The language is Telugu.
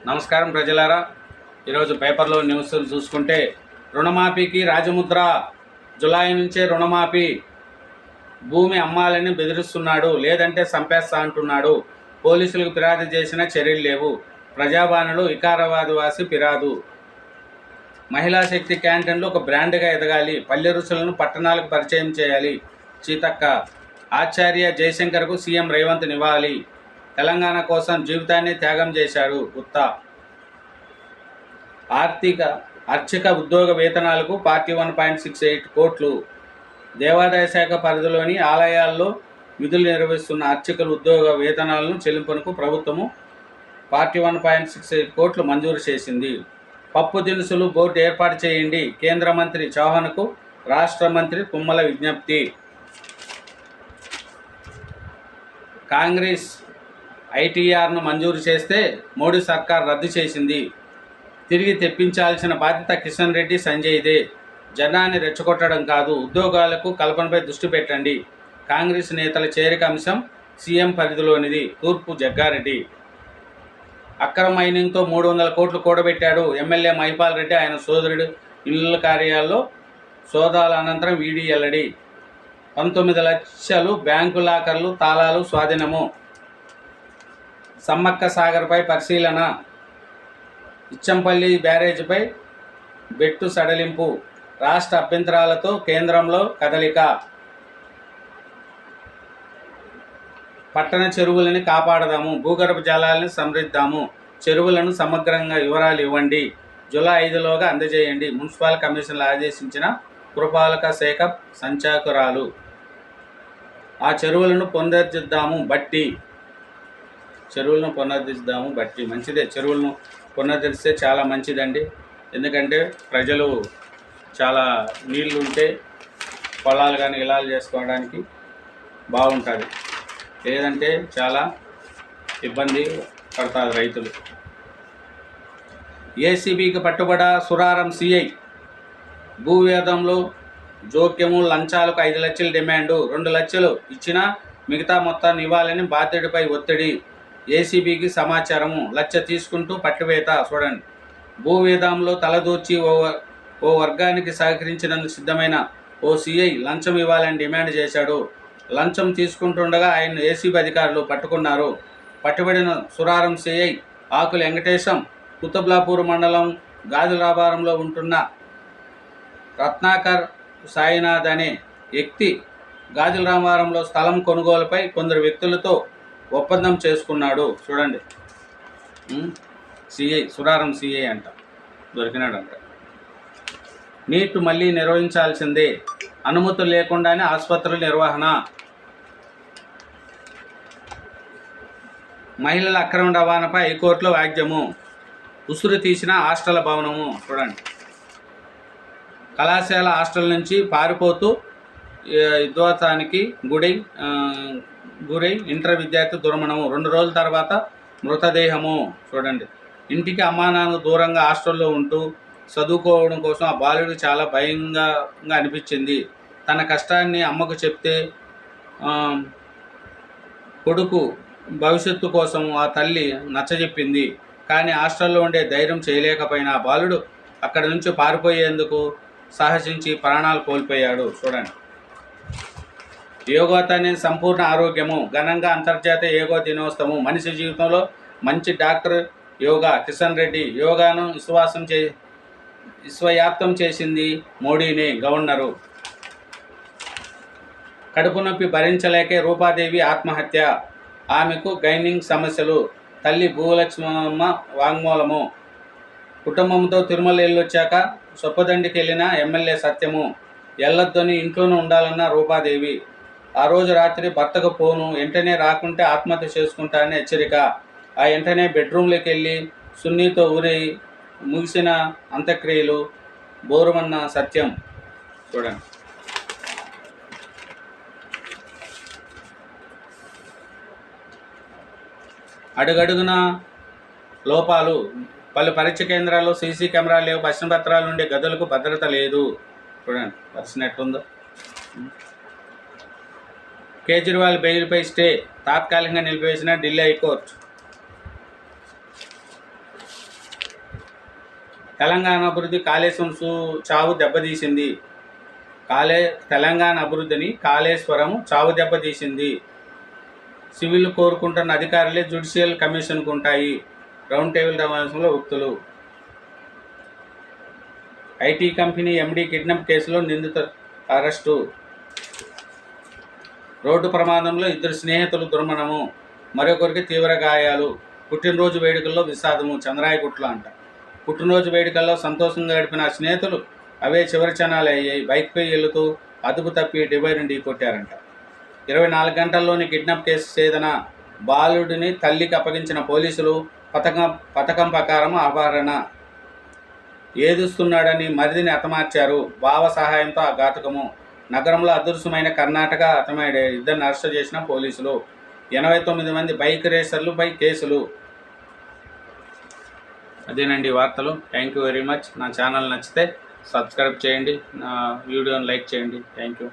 నమస్కారం ప్రజలారా. ఈరోజు పేపర్లో న్యూస్ చూసుకుంటే రుణమాఫీకి రాజముద్ర, జులై నుంచే రుణమాఫీ, భూమి అమ్మాలని బెదిరిస్తున్నాడు, లేదంటే సంపేస్తా అంటున్నాడు, పోలీసులకు ఫిర్యాదు చేసిన చర్యలు లేవు, ప్రజాబాణులు వికారాబాద్వాసి ఫిర్యాదు, మహిళా శక్తి క్యాంటీన్లు ఒక బ్రాండ్గా ఎదగాలి, పల్లె రుచులను పట్టణాలకు పరిచయం చేయాలి, చీతక్క, ఆచార్య జయశంకర్కు సీఎం రేవంత్ నివాళి, తెలంగాణ కోసం జీవితాన్ని త్యాగం చేశాడు గుత్తా, అర్చక ఉద్యోగ వేతనాలకు 41.68 కోట్లు, దేవాదాయ శాఖ పరిధిలోని ఆలయాల్లో విధులు నిర్వహిస్తున్న అర్చకుల ఉద్యోగ వేతనాలను చెల్లింపునకు ప్రభుత్వము 41.68 కోట్లు మంజూరు చేసింది. పప్పు దినుసులు బోర్డు ఏర్పాటు చేయండి, కేంద్ర మంత్రి చౌహాన్కు రాష్ట్ర మంత్రి తుమ్మల విజ్ఞప్తి. కాంగ్రెస్ ఐటీఆర్ను మంజూరు చేస్తే మోడీ సర్కార్ రద్దు చేసింది. తిరిగి తెప్పించాల్సిన బాధ్యత కిషన్ రెడ్డి, సంజయ్దే. జనాన్ని రెచ్చగొట్టడం కాదు, ఉద్యోగాలకు కల్పనపై దృష్టి పెట్టండి. కాంగ్రెస్ నేతల చేరిక అంశం సీఎం పరిధిలోనిది. తూర్పు జగ్గారెడ్డి అక్రమ మైనింగ్తో 300 కోట్లు కూడబెట్టాడు. ఎమ్మెల్యే మహిపాల్ రెడ్డి, ఆయన సోదరుడు ఇళ్ల కార్యాల్లో సోదాల అనంతరం ఈడీ వెల్లడి. 19 లక్షలు బ్యాంకు లాకర్లు తాళాలు స్వాధీనము. సమ్మక్క సాగర్పై పరిశీలన. ఇచ్చంపల్లి బ్యారేజీపై బెట్టు సడలింపు. రాష్ట్ర అభ్యంతరాలతో కేంద్రంలో కదలిక. పట్టణ చెరువులని కాపాడదాము, భూగర్భ జలాలను సంరక్షిద్దాము, చెరువులను సమగ్రంగా వివరాలు ఇవ్వండి, జూలై 5లోగా అందజేయండి, మున్సిపల్ కమిషన్లు ఆదేశించిన పురపాలక శాఖ సంచాలకురాలు. ఆ చెరువులను పునరుద్ధరిద్దాము బట్టి. మంచిదే, చెరువులను పునరుద్ధరిస్తే చాలా మంచిదండి. ఎందుకంటే ప్రజలు చాలా నీళ్లు ఉంటే పొలాలు కానీ ఇలాలు చేసుకోవడానికి బాగుంటుంది, లేదంటే చాలా ఇబ్బంది పడతారు రైతులు. ఏసీబీకి పట్టుబడ సురారం సిఐ. భూవేదంలో జోక్యము, లంచాలకు 5 లక్షలు డిమాండు, 2 లక్షలు ఇచ్చినా మిగతా మొత్తాన్ని ఇవ్వాలని బాధ్యుడిపై ఒత్తిడి. ఏసీబీకి సమాచారము, 1 లక్ష తీసుకుంటూ పట్టివేత. చూడండి, భూవేదంలో తలదూర్చి ఓ వర్గానికి సహకరించినందుకు సిద్ధమైన ఓ సిఐ లంచం ఇవ్వాలని డిమాండ్ చేశాడు. లంచం తీసుకుంటుండగా ఆయన ఏసీబీ అధికారులు పట్టుకున్నారు. పట్టుబడిన సురారం సిఐ ఆకుల వెంకటేశం కుతుబ్లాపూర్ మండలం గాజులాబారంలో ఉంటున్న రత్నాకర్ సాయినాథ్ అనే వ్యక్తి గాజులాబారంలో స్థలం కొనుగోలుపై కొందరు వ్యక్తులతో ఒప్పందం చేసుకున్నాడు. చూడండి, సిఐ, సురారం సిఐ అంట, దొరికినాడంట. నీట్ మళ్ళీ నిర్వహించాల్సిందే, అనుమతులు లేకుండానే ఆసుపత్రుల నిర్వహణ. మహిళల అక్రమ రవాణాపై హైకోర్టులో వ్యాజ్యము. ఉసురు తీసిన హాస్టల్ భవనము. చూడండి, కళాశాల హాస్టల్ నుంచి పారిపోతూ విధ్వంసానికి గురై ఇంటర్ విద్యార్థి దుర్మరణము. 2 రోజుల తర్వాత మృతదేహము. చూడండి, ఇంటికి అమ్మానాన్న దూరంగా హాస్టల్లో ఉంటూ చదువుకోవడం కోసం ఆ బాలుడు చాలా భయంగా అనిపించింది. తన కష్టాన్ని అమ్మకు చెప్తే కొడుకు భవిష్యత్తు కోసం ఆ తల్లి నచ్చజెప్పింది. కానీ హాస్టల్లో ఉండే ధైర్యం చేయలేకపోయిన ఆ బాలుడు అక్కడి నుంచి పారిపోయేందుకు సాహసించి ప్రాణాలు కోల్పోయాడు. చూడండి, యోగాతోనే సంపూర్ణ ఆరోగ్యము. ఘనంగా అంతర్జాతీయ యోగా దినోత్సవం. మనిషి జీవితంలో మంచి డాక్టర్ యోగా. కిషన్ రెడ్డి, యోగాను విశ్వవ్యాప్తం చేసింది మోడీనే. గవర్నరు. కడుపు నొప్పి భరించలేకే రూపాదేవి ఆత్మహత్య. ఆమెకు గైనింగ్ సమస్యలు. తల్లి భూలక్ష్మమ్మ వాంగ్మూలము. కుటుంబంతో తిరుమల వెళ్ళొచ్చాక సొప్పదండికి వెళ్ళిన ఎమ్మెల్యే సత్యము. ఎల్లొద్దని ఇంట్లోనే ఉండాలన్న రూపాదేవి. ఆ రోజు రాత్రి భర్తకు ఫోను, వెంటనే రాకుంటే ఆత్మహత్య చేసుకుంటానని హెచ్చరిక. ఆ వెంటనే బెడ్రూమ్లోకి వెళ్ళి సున్నీతో ఊరి ముగిసిన అంత్యక్రియలు. బోరుమన్న సత్యం. చూడండి, అడుగడుగున లోపాలు. పలు పరీక్ష కేంద్రాల్లో సీసీ కెమెరాలు లేవు, ప్రశ్న పత్రాలు ఉండే గదులకు భద్రత లేదు. చూడండి ప్రశ్న ఎట్లుందో. కేజ్రీవాల్ బెయిల్పై స్టే తాత్కాలికంగా నిలిపివేసిన ఢిల్లీ హైకోర్టు. తెలంగాణ అభివృద్ధి కాళేశ్వరం చావు దెబ్బతీసింది. తెలంగాణ అభివృద్ధిని కాళేశ్వరం చావు దెబ్బతీసింది. సివిల్ కోరుకుంటున్న అధికారులే జ్యుడిషియల్ కమిషన్కు ఉంటాయి. రౌండ్ టేబుల్ సమావేశంలో ఉక్తులు. ఐటీ కంపెనీ ఎండీ కిడ్నాప్ కేసులో నిందితుల అరెస్టు. రోడ్డు ప్రమాదంలో 2 స్నేహితులు దుర్మరణము, మరొకరికి తీవ్ర గాయాలు. పుట్టినరోజు వేడుకల్లో విషాదము. చంద్రాయగుట్ల అంట. పుట్టినరోజు వేడుకల్లో సంతోషంగా గడిపిన స్నేహితులు అవే చివరి క్షణాలు అయ్యాయి. బైక్పై వెళుతూ అదుపు తప్పి డివైడర్ని ఢీకొట్టారంట. 24 గంటల్లోని కిడ్నాప్ కేసు ఛేదన. బాలుడిని తల్లికి అప్పగించిన పోలీసులు. పథకం ప్రకారం అపహరణ. ఏదుస్తున్నాడని మరిదిని హతమార్చారు. బావ సహాయంతో ఆ ఘాతకము. నగరంలో అదృశ్యమైన కర్ణాటక హతమాడే 2 అరెస్టు చేసిన పోలీసులు. 89 మంది బైక్ రేసర్లపై కేసులు. అదేనండి వార్తలు. Thank you very much. నా ఛానల్ నచ్చితే సబ్స్క్రైబ్ చేయండి, నా వీడియోని లైక్ చేయండి. Thank you.